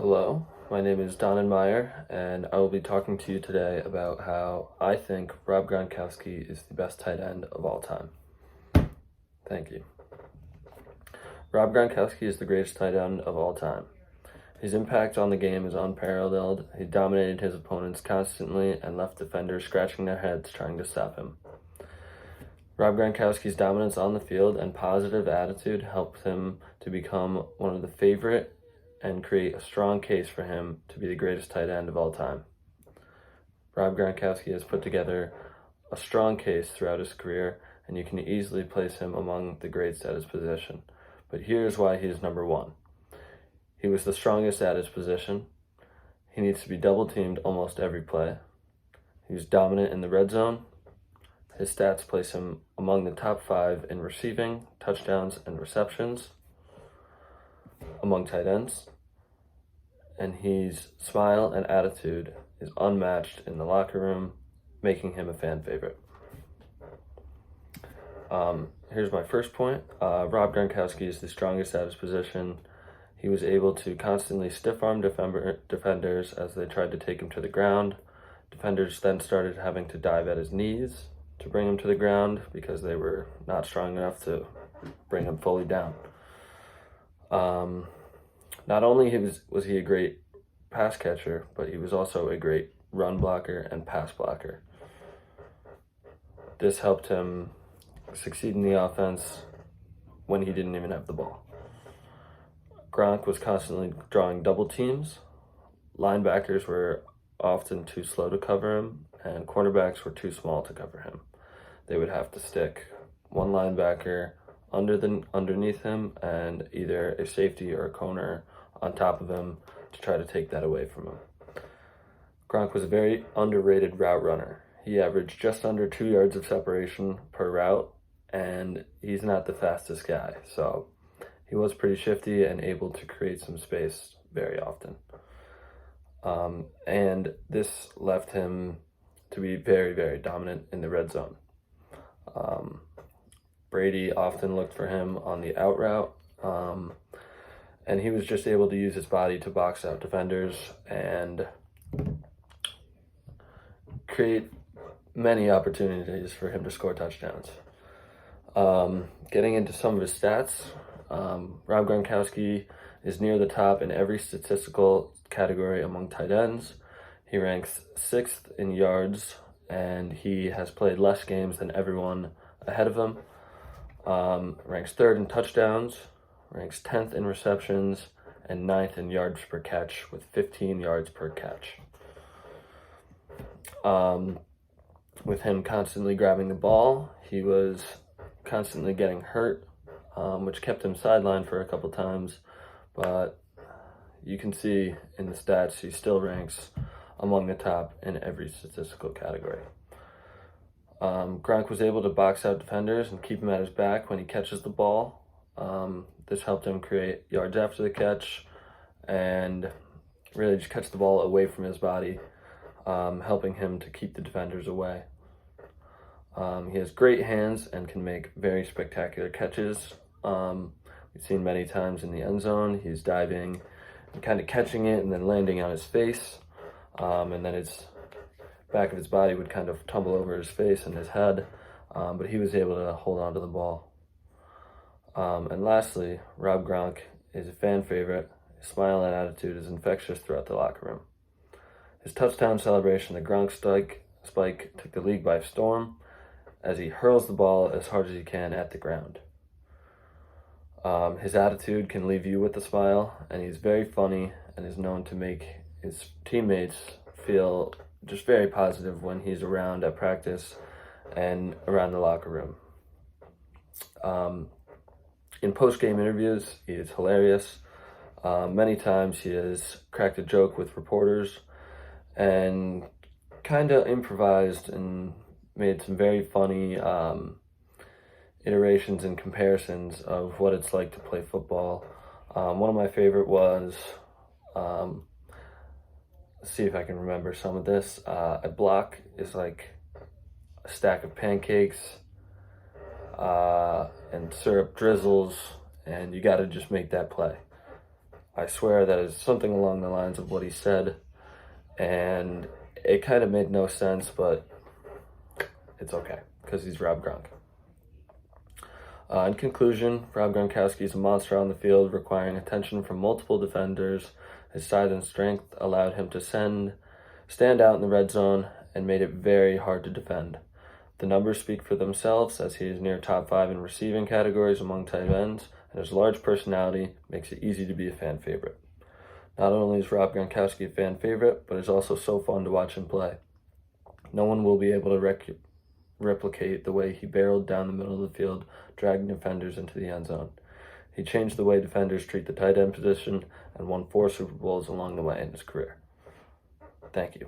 Hello, my name is Don Meyer, and I will be talking to you today about how I think Rob Gronkowski is the best tight end of all time. Thank you. Rob Gronkowski is the greatest tight end of all time. His impact on the game is unparalleled. He dominated his opponents constantly and left defenders scratching their heads trying to stop him. Rob Gronkowski's dominance on the field and positive attitude helped him to become one of the favorite and create a strong case for him to be the greatest tight end of all time. Rob Gronkowski has put together a strong case throughout his career, and you can easily place him among the greats at his position. But here's why he is number one. He was the strongest at his position. He needs to be double-teamed almost every play. He was dominant in the red zone. His stats place him among the top 5 in receiving, touchdowns, and receptions among tight ends. And his smile and attitude is unmatched in the locker room, making him a fan favorite. Here's my first point. Rob Gronkowski is the strongest at his position. He was able to constantly stiff-arm defenders as they tried to take him to the ground. Defenders then started having to dive at his knees to bring him to the ground because they were not strong enough to bring him fully down. Not only was he a great pass catcher, but he was also a great run blocker and pass blocker. This helped him succeed in the offense when he didn't even have the ball. Gronk was constantly drawing double teams. Linebackers were often too slow to cover him, and cornerbacks were too small to cover him. They would have to stick one linebacker underneath him and either a safety or a corner on top of him to try to take that away from him. Gronk was a very underrated route runner. He averaged just under 2 yards of separation per route, and he's not the fastest guy, so he was pretty shifty and able to create some space very often. And this left him to be very, very dominant in the red zone. Brady often looked for him on the out route, and he was just able to use his body to box out defenders and create many opportunities for him to score touchdowns. Getting into some of his stats, Rob Gronkowski is near the top in every statistical category among tight ends. He ranks 6th in yards, and he has played less games than everyone ahead of him. Ranks 3rd in touchdowns, ranks 10th in receptions, and 9th in yards per catch with 15 yards per catch. With him constantly grabbing the ball, he was constantly getting hurt, which kept him sidelined for a couple times, but you can see in the stats he still ranks among the top in every statistical category. Gronk was able to box out defenders and keep him at his back when he catches the ball. This helped him create yards after the catch and really just catch the ball away from his body, helping him to keep the defenders away. He has great hands and can make very spectacular catches. We've seen many times in the end zone. He's diving and kind of catching it and then landing on his face, and then his back of his body would kind of tumble over his face and his head, but he was able to hold on to the ball. And lastly, Rob Gronk is a fan favorite. His smile and attitude is infectious throughout the locker room. His touchdown celebration, the Gronk spike, took the league by storm as he hurls the ball as hard as he can at the ground. His attitude can leave you with a smile, and he's very funny and is known to make his teammates feel just very positive when he's around at practice and around the locker room. In post-game interviews, he is hilarious. Many times he has cracked a joke with reporters and kind of improvised and made some very funny iterations and comparisons of what it's like to play football. One of my favorite was, let's see if I can remember some of this. A block is like a stack of pancakes and syrup drizzles, and you got to just make that play. I swear that is something along the lines of what he said, and it kind of made no sense, but it's okay, because he's Rob Gronk. In conclusion, Rob Gronkowski is a monster on the field, requiring attention from multiple defenders. His size and strength allowed him to stand out in the red zone and made it very hard to defend. The numbers speak for themselves, as he is near top 5 in receiving categories among tight ends, and his large personality makes it easy to be a fan favorite. Not only is Rob Gronkowski a fan favorite, but it's also so fun to watch him play. No one will be able to replicate the way he barreled down the middle of the field, dragging defenders into the end zone. He changed the way defenders treat the tight end position and won 4 Super Bowls along the way in his career. Thank you.